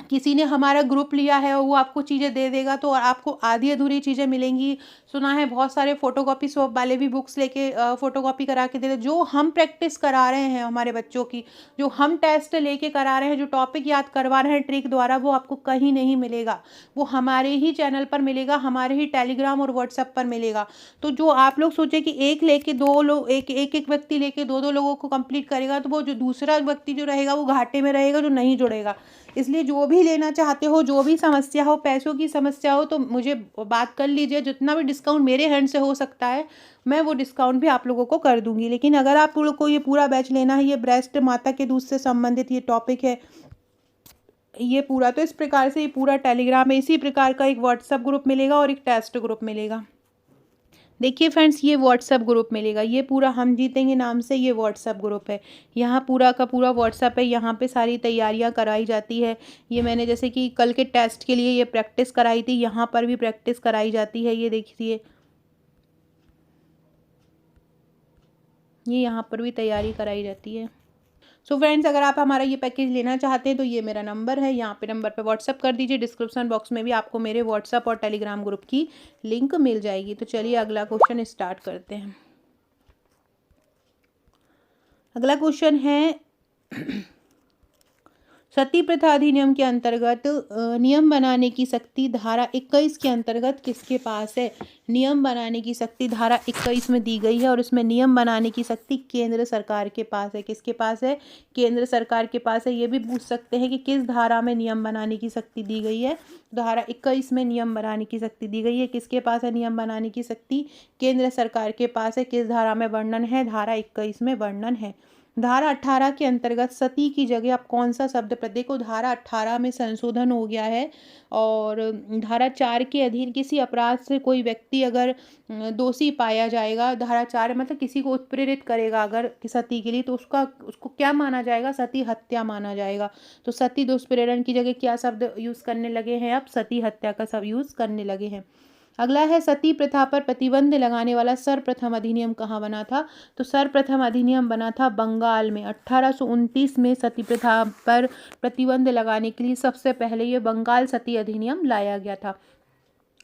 किसी ने हमारा ग्रुप लिया है और वो आपको चीज़ें दे देगा तो आपको आधी अधूरी चीज़ें मिलेंगी। सुना है बहुत सारे फोटोकॉपी शॉप वाले भी बुक्स लेके फोटोकॉपी करा के देते। जो हम प्रैक्टिस करा रहे हैं हमारे बच्चों की, जो हम टेस्ट लेके करा रहे हैं, जो टॉपिक याद करवा रहे हैं ट्रिक द्वारा, वो आपको कहीं नहीं मिलेगा। वो हमारे ही चैनल पर मिलेगा, हमारे ही टेलीग्राम और व्हाट्सएप पर मिलेगा। तो जो आप लोग सोचे कि एक लेके 2 लोग, एक व्यक्ति लेके 2 लोगों को कंप्लीट करेगा, तो वो जो दूसरा व्यक्ति जो रहेगा वो घाटे में रहेगा, जो नहीं जुड़ेगा। इसलिए जो भी लेना चाहते हो, जो भी समस्या हो, पैसों की समस्या हो, तो मुझे बात कर लीजिए। जितना भी डिस्काउंट मेरे हैंड से हो सकता है, मैं वो डिस्काउंट भी आप लोगों को कर दूंगी। लेकिन अगर आप लोग को ये पूरा बैच लेना है, ये ब्रेस्ट माता के दूध से संबंधित ये टॉपिक है, ये पूरा, तो इस प्रकार से ये पूरा टेलीग्राम है। इसी प्रकार का एक व्हाट्सएप ग्रुप मिलेगा और एक टेस्ट ग्रुप मिलेगा। देखिए फ्रेंड्स, ये व्हाट्सएप ग्रुप मिलेगा, ये पूरा हम जीतेंगे नाम से ये व्हाट्सएप ग्रुप है। यहाँ पूरा का पूरा व्हाट्सएप है, यहाँ पे सारी तैयारियाँ कराई जाती है। ये मैंने जैसे कि कल के टेस्ट के लिए ये प्रैक्टिस कराई थी, यहाँ पर भी प्रैक्टिस कराई जाती है। ये देखिए, ये यहाँ पर भी तैयारी कराई जाती है। सो फ्रेंड्स, अगर आप हमारा ये पैकेज लेना चाहते हैं तो ये मेरा नंबर है, यहाँ पे नंबर पे व्हाट्सअप कर दीजिए। डिस्क्रिप्शन बॉक्स में भी आपको मेरे व्हाट्सअप और टेलीग्राम ग्रुप की लिंक मिल जाएगी। तो चलिए अगला क्वेश्चन स्टार्ट करते हैं। अगला क्वेश्चन है सती प्रथा अधिनियम के अंतर्गत नियम बनाने की शक्ति धारा 21 के अंतर्गत किसके पास है? नियम बनाने की शक्ति धारा 21 में दी गई है और इसमें नियम बनाने की शक्ति केंद्र सरकार के पास है। किसके पास है? केंद्र सरकार के पास है। ये भी पूछ सकते हैं कि किस धारा में नियम बनाने की शक्ति दी गई है। धारा 21 में नियम बनाने की शक्ति दी गई है। किसके पास है नियम बनाने की शक्ति? केंद्र सरकार के पास है। किस धारा में वर्णन है? धारा 21 में वर्णन है। धारा 18 के अंतर्गत सती की जगह आप कौन सा शब्द देखो, धारा 18 में संशोधन हो गया है और धारा 4 के अधीन किसी अपराध से कोई व्यक्ति अगर दोषी पाया जाएगा, धारा 4 मतलब किसी को उत्प्रेरित करेगा अगर सती के लिए, तो उसको क्या माना जाएगा? सती हत्या माना जाएगा। तो सती दुष्प्रेरण की जगह क्या शब्द यूज़ करने लगे हैं? अब सती हत्या का शब्द यूज़ करने लगे हैं। अगला है सती प्रथा पर प्रतिबंध लगाने वाला सर्वप्रथम अधिनियम कहाँ बना था? तो सर्वप्रथम अधिनियम बना था बंगाल में। 1829 में सती प्रथा पर प्रतिबंध लगाने के लिए सबसे पहले ये बंगाल सती अधिनियम लाया गया था,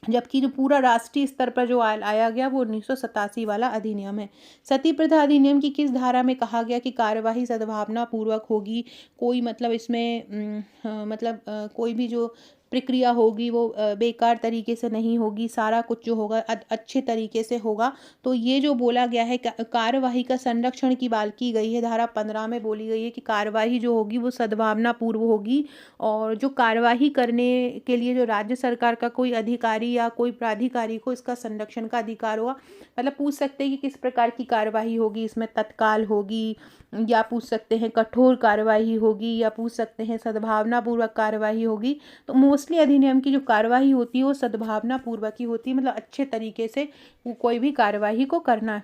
जबकि जो पूरा राष्ट्रीय स्तर पर जो आया गया वो 1987 वाला अधिनियम है। सती प्रथा अधिनियम की किस धारा में कहा गया कि कार्यवाही सद्भावना पूर्वक होगी? कोई मतलब इसमें कोई भी जो प्रक्रिया होगी वो बेकार तरीके से नहीं होगी, सारा कुछ जो होगा अच्छे तरीके से होगा। तो ये जो बोला गया है कार्यवाही का संरक्षण की बात की गई है। धारा 15 में बोली गई है कि कार्यवाही जो होगी वो सद्भावना पूर्व होगी और जो कार्यवाही करने के लिए जो राज्य सरकार का कोई अधिकारी या कोई प्राधिकारी को इसका संरक्षण का अधिकार होगा। मतलब पूछ सकते हैं कि किस प्रकार की कार्यवाही होगी, इसमें तत्काल होगी या पूछ सकते हैं कठोर कार्यवाही होगी या पूछ सकते हैं सद्भावना पूर्वक कार्यवाही होगी। तो मोस्टली अधिनियम की जो कार्यवाही होती है वो सद्भावना पूर्वक ही होती है, मतलब अच्छे तरीके से कोई भी कार्यवाही को करना है।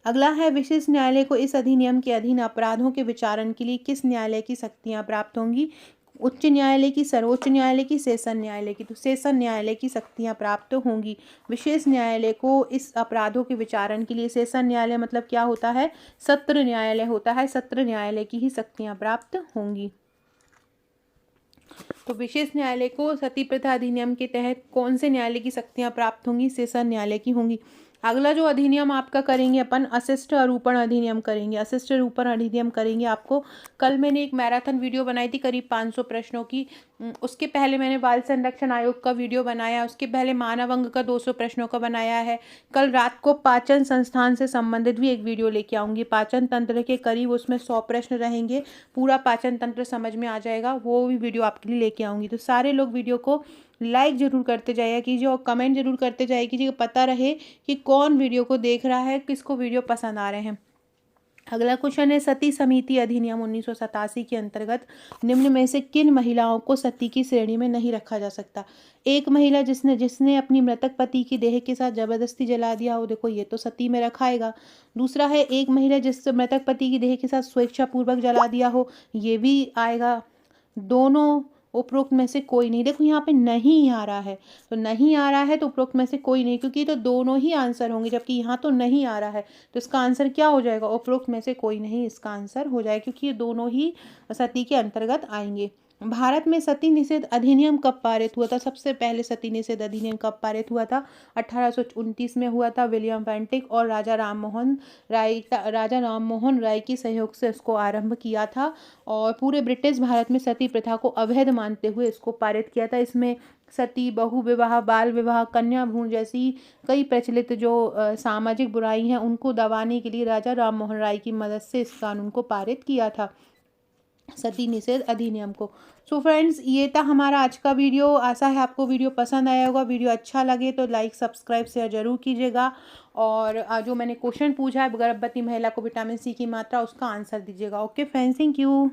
अगला है विशेष न्यायालय को इस अधिनियम के अधीन अपराधों के विचारण के लिए किस न्यायालय की शक्तियां प्राप्त होंगी? उच्च न्यायालय की, सर्वोच्च न्यायालय की, सेशन न्यायालय की? तो सेशन न्यायालय की शक्तियां प्राप्त होंगी। विशेष न्यायालय को इस अपराधों के विचारण के लिए, सेशन न्यायालय मतलब क्या होता है? सत्र न्यायालय होता है। सत्र न्यायालय की ही शक्तियां प्राप्त होंगी। तो विशेष न्यायालय को सती प्रथा अधिनियम के तहत कौन से न्यायालय की शक्तियां प्राप्त होंगी? सेशन न्यायालय की होंगी। अगला जो अधिनियम आपका करेंगे अपन अशिष्ट आरोपण अधिनियम करेंगे। अशिष्ट आरोपण अधिनियम करेंगे आपको। कल मैंने एक मैराथन वीडियो बनाई थी करीब 500 प्रश्नों की। उसके पहले मैंने बाल संरक्षण आयोग का वीडियो बनाया, उसके पहले मानव अंग का 200 प्रश्नों का बनाया है। कल रात को पाचन संस्थान से संबंधित भी एक वीडियो लेके आऊँगी। पाचन तंत्र के करीब उसमें 100 प्रश्न रहेंगे, पूरा पाचन तंत्र समझ में आ जाएगा, वो भी वीडियो आपके लिए लेके आऊँगी। तो सारे लोग वीडियो को लाइक ज़रूर करते जाइए कीजिए और कमेंट ज़रूर करते जाइए कीजिए, पता रहे कि कौन वीडियो को देख रहा है, किसको वीडियो पसंद आ रहे हैं। अगला क्वेश्चन है सती समिति अधिनियम 1987 के अंतर्गत निम्न में से किन महिलाओं को सती की श्रेणी में नहीं रखा जा सकता? एक महिला जिसने अपनी मृतक पति की देह के साथ जबरदस्ती जला दिया हो, देखो ये तो सती में रखाएगा। दूसरा है एक महिला जिस मृतक पति की देह के साथ स्वेच्छापूर्वक जला दिया हो, ये भी आएगा। दोनों उपरोक्त में से कोई नहीं। देखो यहाँ पे नहीं आ रहा है, तो नहीं आ रहा है तो उपरोक्त में से कोई नहीं, क्योंकि तो दोनों ही आंसर होंगे, जबकि यहाँ तो नहीं आ रहा है। तो इसका आंसर क्या हो जाएगा? उपरोक्त में से कोई नहीं इसका आंसर हो जाएगा, क्योंकि ये दोनों ही सती के अंतर्गत आएंगे। भारत में सती निषेध अधिनियम कब पारित हुआ था? सबसे पहले सती निषेध अधिनियम कब पारित हुआ था? 1829 में हुआ था। विलियम बेंटिक और राजा राम मोहन राय के सहयोग से इसको आरंभ किया था और पूरे ब्रिटिश भारत में सती प्रथा को अवैध मानते हुए इसको पारित किया था। इसमें सती, बहु विवाह, बाल विवाह, कन्या भ्रूण जैसी कई प्रचलित जो सामाजिक बुराई हैं उनको दबाने के लिए राजा राम मोहन राय की मदद से इस कानून को पारित किया था, सती निषेध अधिनियम को। सो फ्रेंड्स, ये था हमारा आज का वीडियो। आशा है आपको वीडियो पसंद आया होगा। वीडियो अच्छा लगे तो लाइक, सब्सक्राइब, शेयर जरूर कीजिएगा और जो मैंने क्वेश्चन पूछा है गर्भवती महिला को विटामिन सी की मात्रा, उसका आंसर दीजिएगा। Okay friends, thank you.